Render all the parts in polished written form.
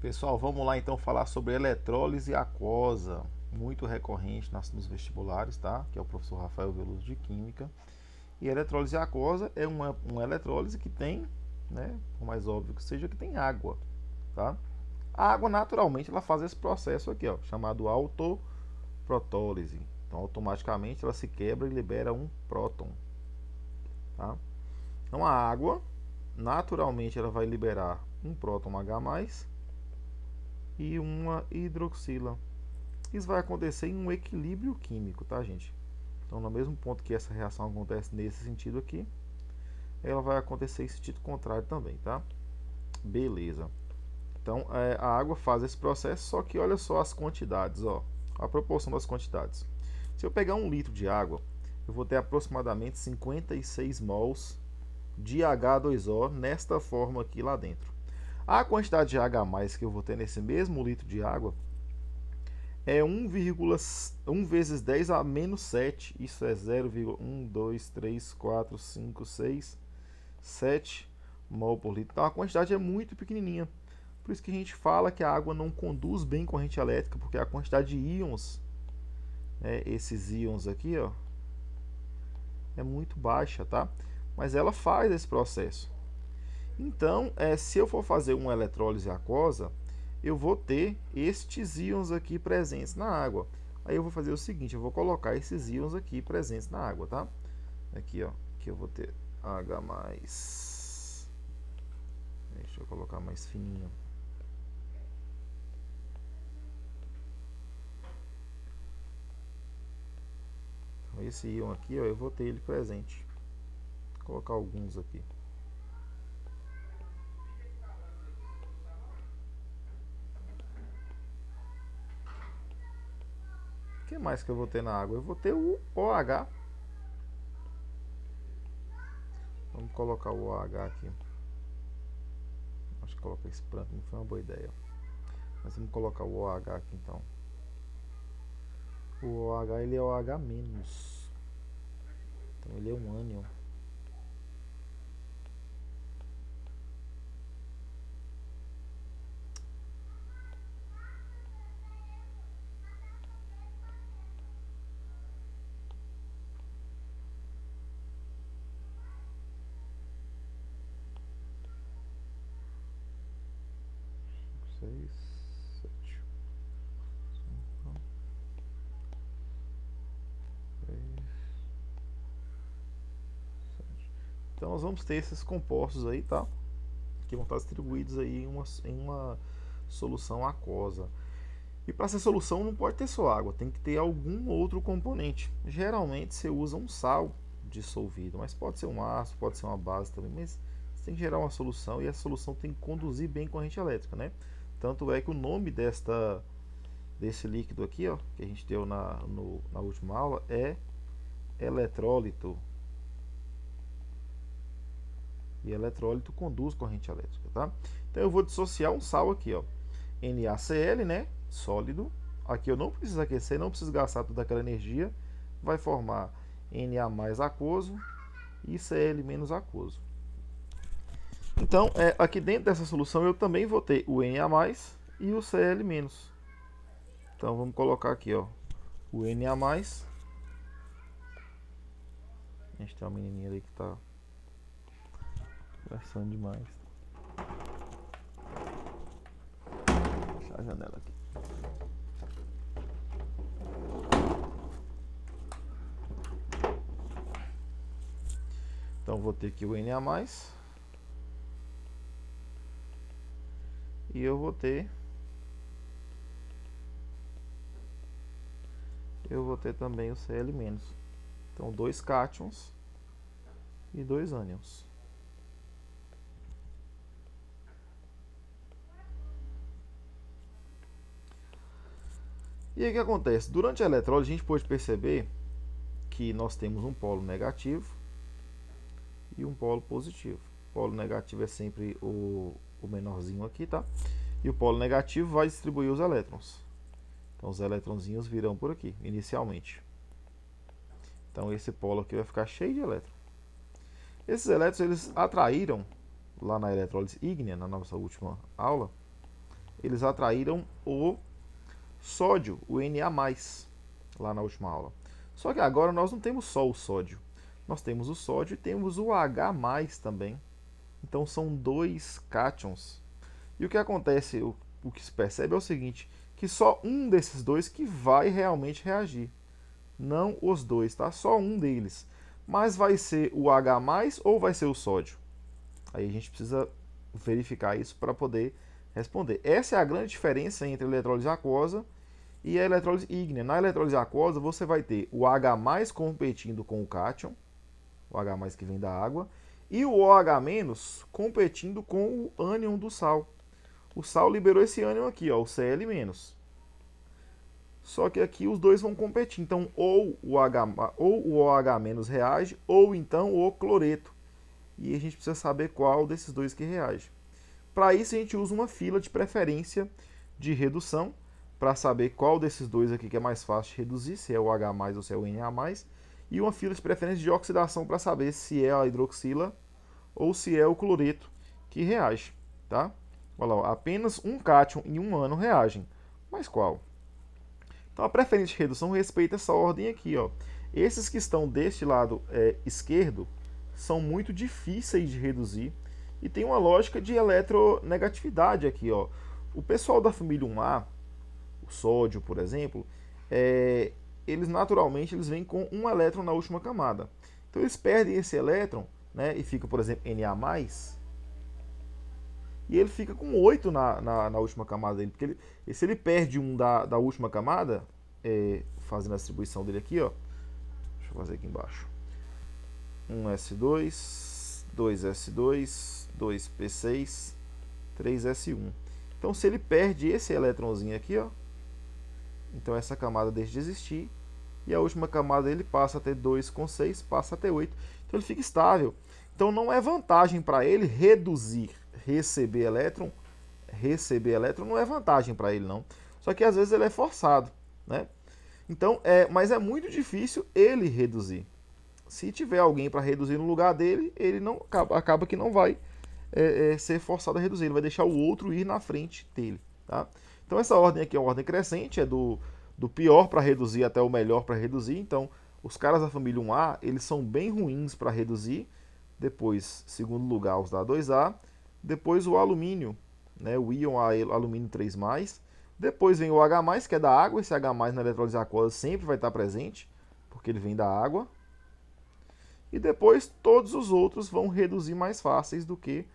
Pessoal, vamos lá então falar sobre eletrólise aquosa, muito recorrente nos vestibulares, tá? Que é o professor Rafael Veloso de Química. E a eletrólise aquosa é uma eletrólise que tem, né, por mais óbvio que seja, que tem água, tá? A água naturalmente ela faz esse processo aqui, ó, chamado autoprotólise. Então, automaticamente ela se quebra e libera um próton, tá? Então, a água naturalmente ela vai liberar um próton H+ e uma hidroxila. Isso vai acontecer em um equilíbrio químico, tá, gente? Então, no mesmo ponto que essa reação acontece nesse sentido aqui, ela vai acontecer em sentido contrário também, tá? Beleza. Então, a água faz esse processo, só que olha só as quantidades, ó, a proporção das quantidades. Se eu pegar 1 litro de água, eu vou ter aproximadamente 56 mols de H2O nesta forma aqui lá dentro. A quantidade de H+ que eu vou ter nesse mesmo litro de água é 1 vezes 10 a menos 7. Isso é 0,1, 2, 3, 4, 5, 6, 7 mol por litro. Então a quantidade é muito pequenininha. Por isso que a gente fala que a água não conduz bem corrente elétrica, porque a quantidade de íons, né, esses íons aqui, ó, é muito baixa, tá? Mas ela faz esse processo. Então, se eu for fazer uma eletrólise aquosa, eu vou ter estes íons aqui presentes na água. Aí eu vou fazer o seguinte, eu vou colocar esses íons aqui presentes na água, tá? Aqui, ó, aqui eu vou ter H+. Deixa eu colocar mais fininho. Então, esse íon aqui, ó, eu vou ter ele presente. Vou colocar alguns aqui. O que mais que eu vou ter na água? Eu vou ter o OH. Vamos colocar o OH aqui. Acho que colocar esse branco não foi uma boa ideia. Mas vamos colocar o OH aqui então. O OH ele é OH-. Então ele é um ânion. Seis, sete, cinco, três, sete. Então nós vamos ter esses compostos aí, tá? Que vão estar distribuídos aí em uma solução aquosa. E para essa solução não pode ter só água, tem que ter algum outro componente. Geralmente você usa um sal dissolvido, mas pode ser um ácido, pode ser uma base também, mas você tem que gerar uma solução e essa solução tem que conduzir bem corrente elétrica, né? Tanto é que o nome desse líquido aqui, ó, que a gente deu na última aula, é eletrólito. E eletrólito conduz corrente elétrica, tá? Então eu vou dissociar um sal aqui, ó, NaCl, né, sólido. Aqui eu não preciso aquecer, não preciso gastar toda aquela energia. Vai formar Na+ aquoso e Cl- aquoso. Então, aqui dentro dessa solução eu também vou ter o Na+ e o Cl-. Então vamos colocar aqui, ó, o Na+. A gente tem uma menininha ali que tá conversando demais. Vou fechar a janela aqui. Então vou ter aqui o Na+. E eu vou ter também o Cl-. Então 2 cátions e 2 ânions. E aí o que acontece? Durante a eletrólise a gente pode perceber que nós temos um polo negativo e um polo positivo. O polo negativo é sempre o menorzinho aqui, tá? E o polo negativo vai distribuir os elétrons. Então os eletronzinhos virão por aqui, inicialmente. Então esse polo aqui vai ficar cheio de elétrons. Esses elétrons eles atraíram, lá na eletrólise ígnea, na nossa última aula, eles atraíram o sódio, o Na+, lá na última aula. Só que agora nós não temos só o sódio. Nós temos o sódio e temos o H+ também. Então são dois cátions. E o que acontece, o que se percebe é o seguinte, que só um desses dois que vai realmente reagir. Não os dois, tá? Só um deles. Mas vai ser o H+ ou vai ser o sódio? Aí a gente precisa verificar isso para poder responder. Essa é a grande diferença entre a eletrólise aquosa e a eletrólise ígnea. Na eletrólise aquosa, você vai ter o H+ competindo com o cátion, o H+ que vem da água, e o OH- competindo com o ânion do sal. O sal liberou esse ânion aqui, ó, o Cl-. Só que aqui os dois vão competir. Então, ou o OH- reage, ou então o cloreto. E a gente precisa saber qual desses dois que reage. Para isso, a gente usa uma fila de preferência de redução, para saber qual desses dois aqui que é mais fácil de reduzir, se é o H+ ou se é o Na+, e uma fila de preferência de oxidação para saber se é a hidroxila ou se é o cloreto que reage. Tá? Olha lá, apenas um cátion e um ânion reagem. Mas qual? Então a preferência de redução respeita essa ordem aqui. Ó. Esses que estão deste lado esquerdo são muito difíceis de reduzir e tem uma lógica de eletronegatividade aqui. Ó. O pessoal da família 1A, o sódio, por exemplo, eles naturalmente vêm com um elétron na última camada. Então eles perdem esse elétron, né, e fica, por exemplo, Na+, e ele fica com 8 na última camada dele. Porque se ele perde um da última camada, fazendo a distribuição dele aqui, ó, deixa eu fazer aqui embaixo. 1s2, 2s2, 2p6, 3s1. Então, se ele perde esse elétronzinho aqui, ó, então essa camada deixa de existir. E a última camada ele passa a ter 2 com 6, passa a ter 8. Então ele fica estável. Então não é vantagem para ele reduzir, receber elétron não é vantagem para ele não. Só que às vezes ele é forçado, né? Então, mas é muito difícil ele reduzir. Se tiver alguém para reduzir no lugar dele, ele não acaba que não vai ser forçado a reduzir, ele vai deixar o outro ir na frente dele, tá? Então essa ordem aqui é uma ordem crescente, é do pior para reduzir até o melhor para reduzir. Então os caras da família 1A, eles são bem ruins para reduzir. Depois, segundo lugar, os da 2A. Depois o alumínio, né, o íon alumínio 3+. Depois vem o H+, que é da água. Esse H+, na eletrólise aquosa sempre vai estar presente, porque ele vem da água. E depois todos os outros vão reduzir mais fáceis do que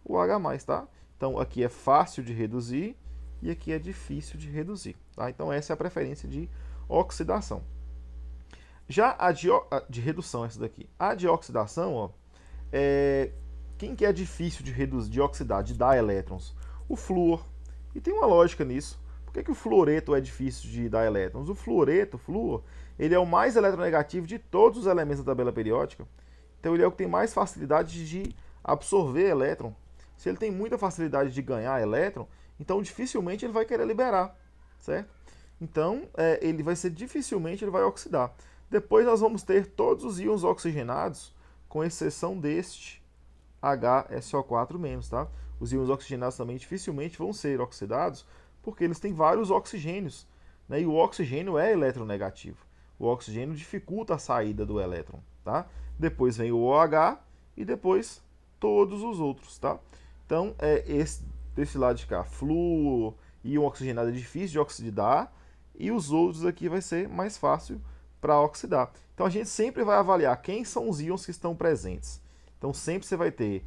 o H+, tá? Então aqui é fácil de reduzir e aqui é difícil de reduzir, tá? Então essa é a preferência de oxidação. Já a de redução, essa daqui. A de oxidação, ó, quem que é difícil de reduzir, de oxidar, de dar elétrons? O flúor. E tem uma lógica nisso. Por que o fluoreto é difícil de dar elétrons? O flúor, ele é o mais eletronegativo de todos os elementos da tabela periódica. Então ele é o que tem mais facilidade de absorver elétron. Se ele tem muita facilidade de ganhar elétron, então dificilmente ele vai querer liberar, certo? Então ele vai ser dificilmente ele vai oxidar. Depois nós vamos ter todos os íons oxigenados, com exceção deste HSO4-, tá? Os íons oxigenados também dificilmente vão ser oxidados, porque eles têm vários oxigênios, né? E o oxigênio é eletronegativo. O oxigênio dificulta a saída do elétron, tá? Depois vem o OH e depois todos os outros, tá? Então, desse lado de cá, flúor, íon oxigenado é difícil de oxidar, e os outros aqui vai ser mais fácil para oxidar. Então a gente sempre vai avaliar quem são os íons que estão presentes. Então sempre você vai ter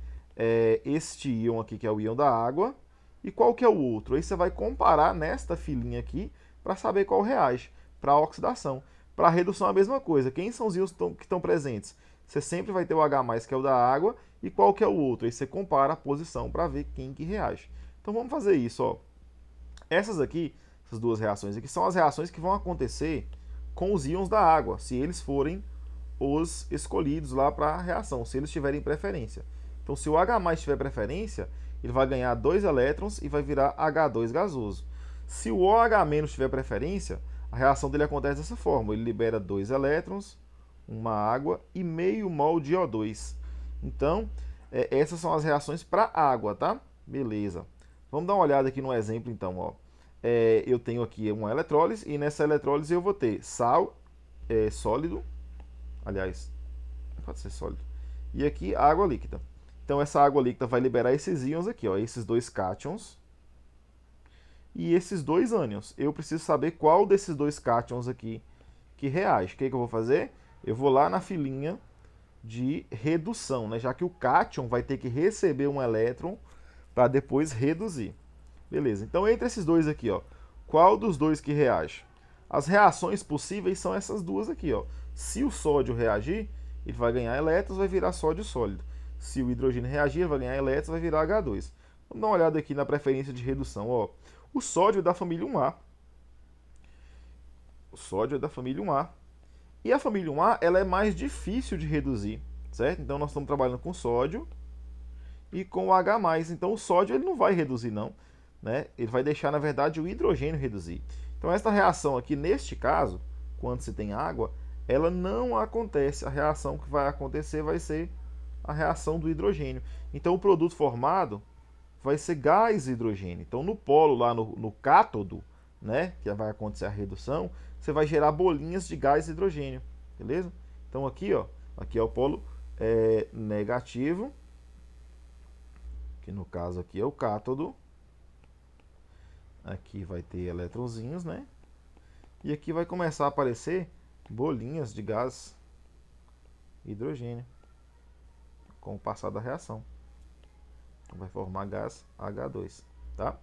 este íon aqui, que é o íon da água, e qual que é o outro? Aí você vai comparar nesta filinha aqui para saber qual reage para a oxidação. Para a redução é a mesma coisa. Quem são os íons que estão presentes? Você sempre vai ter o H+, que é o da água, e qual que é o outro? Aí você compara a posição para ver quem que reage. Então vamos fazer isso, ó. Essas duas reações aqui, são as reações que vão acontecer com os íons da água, se eles forem os escolhidos lá para a reação, se eles tiverem preferência. Então, se o H+ tiver preferência, ele vai ganhar 2 elétrons e vai virar H2 gasoso. Se o OH- tiver preferência, a reação dele acontece dessa forma. Ele libera 2 elétrons, uma água e meio mol de O2. Então, essas são as reações para água, tá? Beleza. Vamos dar uma olhada aqui no exemplo, então, ó. Eu tenho aqui uma eletrólise e nessa eletrólise eu vou ter sal sólido, aliás, pode ser sólido, e aqui água líquida. Então essa água líquida vai liberar esses íons aqui, ó, esses dois cátions e esses dois ânions. Eu preciso saber qual desses dois cátions aqui que reage. O que eu vou fazer? Eu vou lá na filinha de redução, né? Já que o cátion vai ter que receber um elétron para depois reduzir. Beleza, então entre esses dois aqui, ó, qual dos dois que reage? As reações possíveis são essas duas aqui, ó. Se o sódio reagir, ele vai ganhar elétrons, vai virar sódio sólido. Se o hidrogênio reagir, ele vai ganhar elétrons, vai virar H2. Vamos dar uma olhada aqui na preferência de redução, ó. O sódio é da família 1A. O sódio é da família 1A. E a família 1A, ela é mais difícil de reduzir, certo? Então nós estamos trabalhando com sódio e com o H+. Então o sódio ele não vai reduzir não, né? Ele vai deixar, na verdade, o hidrogênio reduzir. Então esta reação aqui, neste caso, quando se tem água, ela não acontece. A reação que vai acontecer vai ser a reação do hidrogênio. Então o produto formado vai ser gás hidrogênio. Então no polo, lá no cátodo, né, que vai acontecer a redução, você vai gerar bolinhas de gás hidrogênio, beleza? Então aqui, ó, aqui é o polo negativo, que no caso aqui é o cátodo. Aqui vai ter eletrõezinhos, né? E aqui vai começar a aparecer bolinhas de gás hidrogênio com o passar da reação. Vai formar gás H2, tá?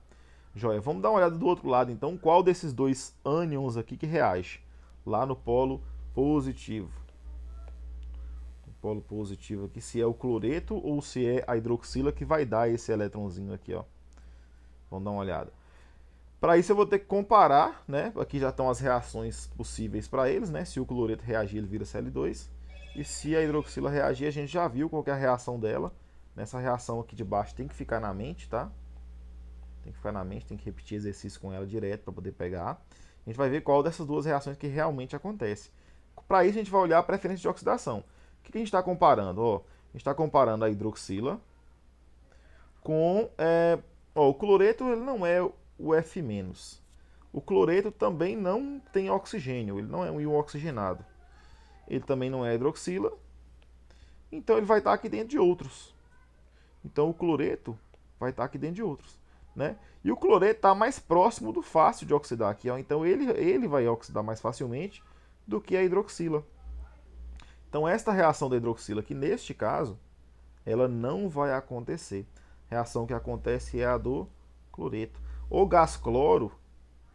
Joia, vamos dar uma olhada do outro lado, então. Qual desses dois ânions aqui que reage? Lá no polo positivo. O polo positivo aqui, se é o cloreto ou se é a hidroxila que vai dar esse eletrãozinho aqui, ó. Vamos dar uma olhada. Para isso eu vou ter que comparar, né? Aqui já estão as reações possíveis para eles, né? Se o cloreto reagir, ele vira Cl2. E se a hidroxila reagir, a gente já viu qual é a reação dela. Nessa reação aqui de baixo tem que ficar na mente, tá? Tem que ficar na mente, tem que repetir exercício com ela direto para poder pegar. A gente vai ver qual dessas duas reações que realmente acontece. Para isso a gente vai olhar a preferência de oxidação. O que a gente está comparando? Ó, a gente está comparando a hidroxila com... o cloreto ele não é o F-. O cloreto também não tem oxigênio, ele não é um íon oxigenado. Ele também não é hidroxila, então ele vai estar aqui dentro de outros. Então o cloreto vai estar aqui dentro de outros, né? E o cloreto está mais próximo do fácil de oxidar aqui, ó. Então ele vai oxidar mais facilmente do que a hidroxila. Então esta reação da hidroxila aqui, neste caso, ela não vai acontecer. A reação que acontece é a do cloreto. O gás cloro,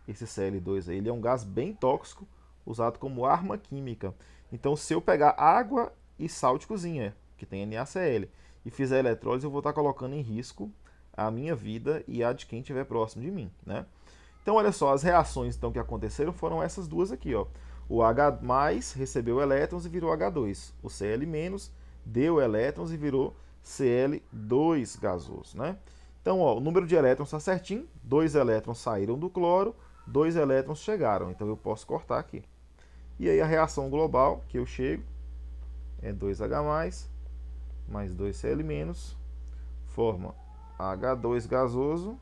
esse Cl2 aí, ele é um gás bem tóxico, usado como arma química. Então se eu pegar água e sal de cozinha, que tem NaCl, e fizer elettrólise, eu vou estar colocando em risco a minha vida e a de quem estiver próximo de mim, né? Então, olha só, as reações então, que aconteceram foram essas duas aqui, ó. O H+ recebeu elétrons e virou H2. O Cl- deu elétrons e virou Cl2 gasoso, né? Então, ó, o número de elétrons está certinho. 2 elétrons saíram do cloro, 2 elétrons chegaram. Então, eu posso cortar aqui. E aí, a reação global que eu chego é 2H+, mais 2Cl-, forma H2 gasoso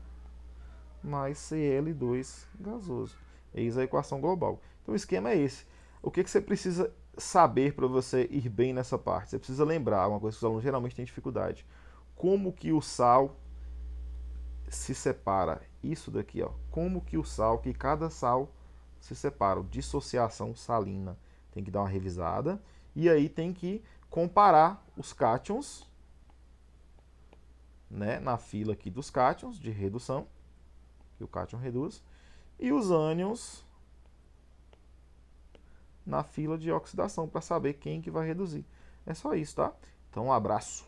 mais Cl2 gasoso. Eis a equação global. Então o esquema é esse. O que você precisa saber para você ir bem nessa parte? Você precisa lembrar, uma coisa que os alunos geralmente têm dificuldade. Como que o sal se separa? Isso daqui, ó. Como que o sal, que cada sal se separa? Dissociação salina. Tem que dar uma revisada. E aí tem que comparar os cátions, né, na fila aqui dos cátions de redução, que o cátion reduz, e os ânions na fila de oxidação, para saber quem que vai reduzir. É só isso, tá? Então, um abraço.